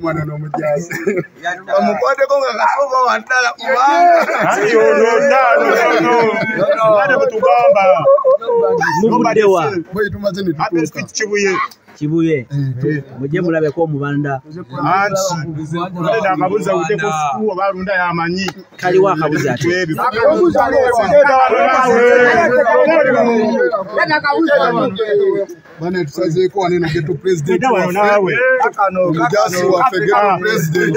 Mwana no mujazi bamukwate ko nga kasoba wantala kubanga kutugamba mubudewa bwe tumaze ne tutuka Kibuye mujye mulabe ko mubanda anti ndenda akabuza uteko fuwa barunda yamanyi kali wakabuza ati bana tusaze ko ane na ghetto president nawe akano mujasi wa federal president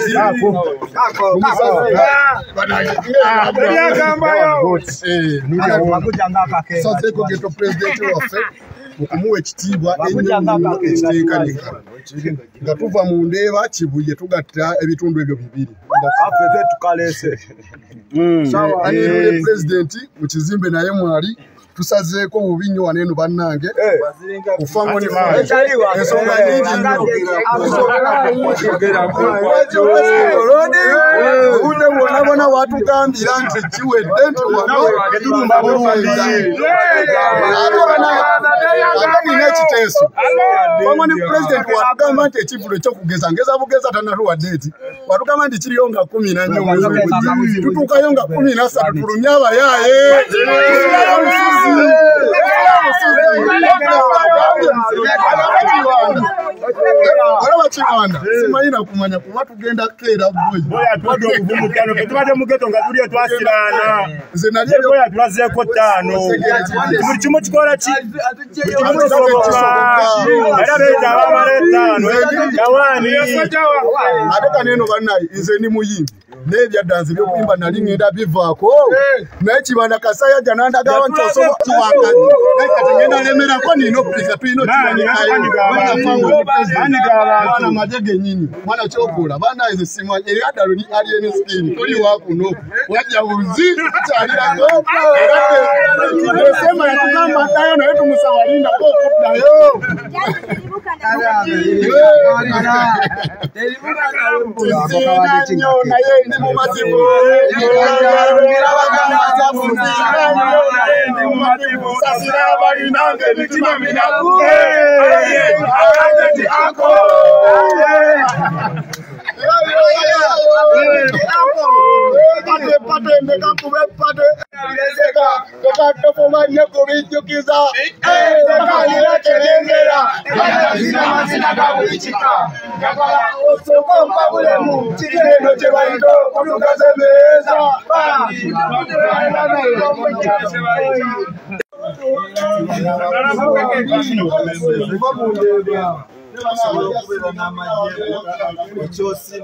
tusaze ko ghetto president wa mukumuwe kitibwa enyo ekiteekanika nga tuva mu Ndeeba Kibuye tugatta ebitundu ebyo bibiri afete tukalese ani president mu kizimbe naye mwali tusazeeko bubinyo waneno bannange kufango ni ensonga nyingi ude wona watugambira nti kiwedde nti wano tulumba bulungi nina ekiteeso fango ni president watugamba nti ekivulo ekyokugeza ngeza bugeza tanatuwadde eti watugamba nti kiriyo nga 14 tutuukayo nga 13 tulumye abayaaye Wala chibanda simayina kumanya kuba tugenda kera boy twado okuvumukano ketubade mu ghetto nga tuli twasirana nze nalye boya tulazeko 5 buli kimu kikola ki era beta abamaleta kawani adeka neno banayi nze ni muyimbi nebya danzi byo kuimba nali ngenda bivaako naye kibanda kasaya jananda gawa ntosobo kiwaka naye ngenda lemera ko nino pika tuino bana majege nyinyi mwana chokola bana ize simwa eri adalo ni alien skin kuli wakuno wajja uzi chalira go sema yakugamba tayo na yetu musawalinda ko kudayo Chosi